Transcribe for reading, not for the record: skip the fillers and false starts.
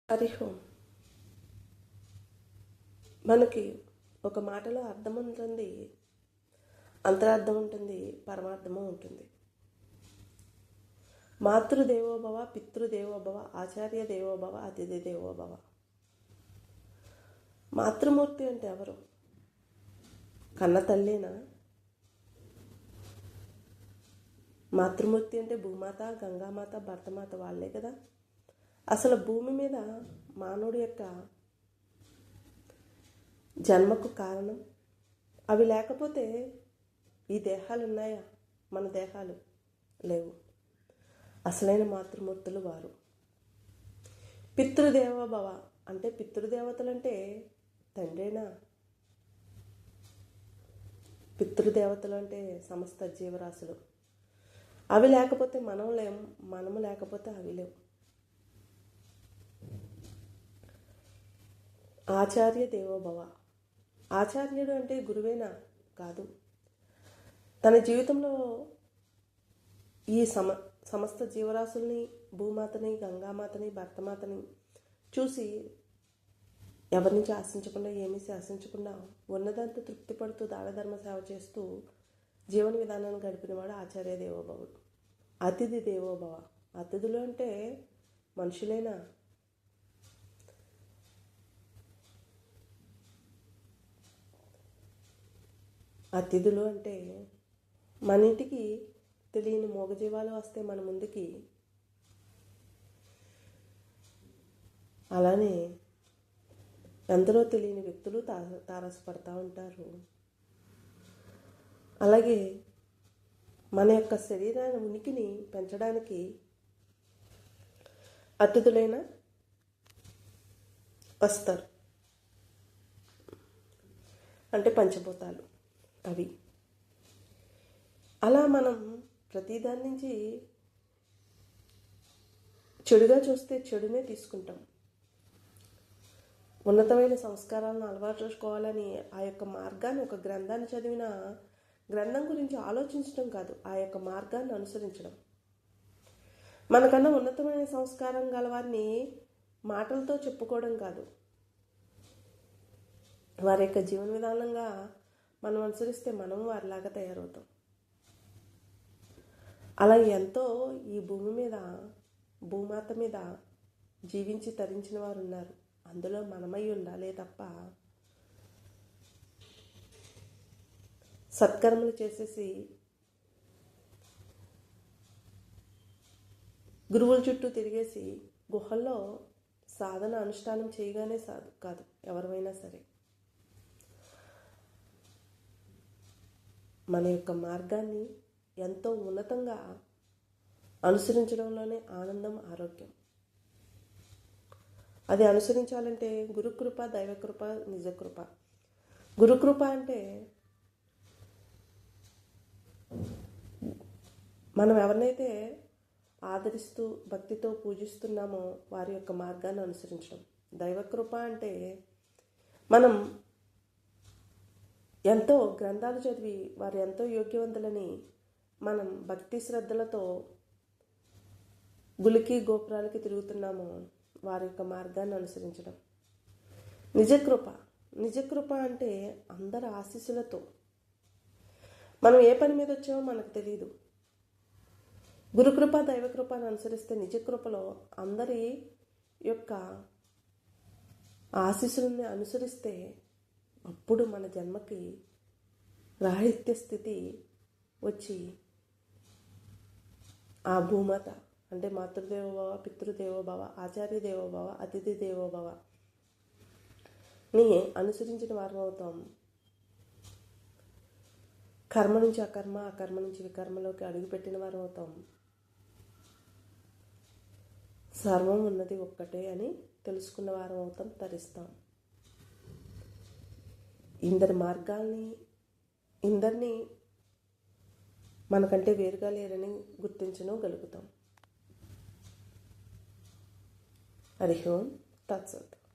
హరి ఓం. మనకి ఒక మాటలో అర్థం ఉంటుంది, అంతరార్థం ఉంటుంది, పరమార్థము ఉంటుంది. మాతృదేవోభవ, పితృదేవోభవ, ఆచార్య దేవోభవ, అతిథి దేవోభవ. మాతృమూర్తి అంటే ఎవరు? కన్న తల్లేనా? మాతృమూర్తి అంటే భూమాత, గంగామాత, భర్తమాత వాళ్ళే కదా. అసలు భూమి మీద మానవుడి యొక్క జన్మకు కారణం అవి లేకపోతే ఈ దేహాలు ఉన్నాయా? మన దేహాలు లేవు. అసలైన మాతృమూర్తులు వారు. పితృదేవోభవ అంటే పితృదేవతలు అంటే తండ్రేనా? పితృదేవతలు అంటే సమస్త జీవరాశులు. అవి లేకపోతే మనం లేము, మనము లేకపోతే అవి లేవు. ఆచార్య దేవోభవ. ఆచార్యుడు అంటే గురువేనా? కాదు. తన జీవితంలో ఈ సమస్త జీవరాశుల్ని, భూమాతని, గంగామాతని, భర్తమాతని చూసి ఎవరి నుంచి ఆశించకుండా, ఏమీ శాసించకుండా ఉన్నదంతా తృప్తి పడుతూ దానధర్మ సేవ చేస్తూ జీవన విధానాన్ని గడిపినవాడు ఆచార్య దేవోభవుడు. అతిథి దేవోభవ. అతిథులు అంటే మనుషులేనా? అతిథులు అంటే మన ఇంటికి తెలియని మూగజీవాలు వస్తే మన ముందుకి, అలానే ఎందరో తెలియని వ్యక్తులు తారసపడతా ఉంటారు. అలాగే మన యొక్క శరీరాన్ని ఉనికిని పెంచడానికి అతిథులైన వస్తారు. అంటే పంచభూతాలు అవి. అలా మనం ప్రతిదాని నుంచి చెడుగా చూస్తే చెడునే తీసుకుంటాం. ఉన్నతమైన సంస్కారాలను అలవాటు చేసుకోవాలని ఆ యొక్క మార్గాన్ని, ఒక గ్రంథాన్ని చదివిన గ్రంథం గురించి ఆలోచించడం కాదు, ఆ యొక్క మార్గాన్ని అనుసరించడం. మనకన్నా ఉన్నతమైన సంస్కారం గలవారిని మాటలతో చెప్పుకోవడం కాదు, వారి యొక్క జీవన విధానంగా మనం అనుసరిస్తే మనం వారిలాగా తయారవుతాం. అలా ఎంతో ఈ భూమి మీద, భూమాత మీద జీవించి తరించిన వారు ఉన్నారు. అందులో మనమై ఉండాలే తప్ప సత్కర్మలు చేసేసి గురువుల చుట్టూ తిరిగేసి గుహల్లో సాధన అనుష్ఠానం చేయగానే కాదు ఎవరైనా సరే. మన యొక్క మార్గాన్ని ఎంతో ఉన్నతంగా అనుసరించడంలోనే ఆనందం, ఆరోగ్యం. అది అనుసరించాలంటే గురుకృప, దైవకృప, నిజకృప. గురుకృప అంటే మనం ఎవరినైతే ఆదరిస్తూ భక్తితో పూజిస్తున్నామో వారి యొక్క మార్గాన్ని అనుసరించడం. దైవకృప అంటే మనం ఎంతో గ్రంథాలు చదివి వారు ఎంతో యోగ్యవంతులని మనం భక్తి శ్రద్ధలతో గులికి గోపురాలకి తిరుగుతున్నాము, వారి యొక్క మార్గాన్ని అనుసరించడం. నిజకృప. నిజకృప అంటే అందరి ఆశీస్సులతో. మనం ఏ పని మీద వచ్చామో మనకు తెలియదు. గురుకృప, దైవకృపను అనుసరిస్తే నిజకృపలో అందరి యొక్క ఆశీస్సులని అనుసరిస్తే అప్పుడు మన జన్మకి రాహిత్య స్థితి వచ్చి ఆ భూమాత అంటే మాతృదేవోభవ, పితృదేవోభవ, ఆచార్య దేవోభవ, అతిథి దేవోభవ ని అనుసరించిన వారం అవుతాం. కర్మ నుంచి అకర్మ, అకర్మ నుంచి వికర్మలోకి అడుగుపెట్టిన వారం అవుతాం. సర్వం ఉన్నది ఒక్కటే అని తెలుసుకున్న వారం అవుతాం, తరిస్తాం. ఇందరి మార్గాల్ని, ఇందరినీ మనకంటే వేరుగా లేరని గుర్తించగలుగుతాం. హరి ఓం తత్సత్.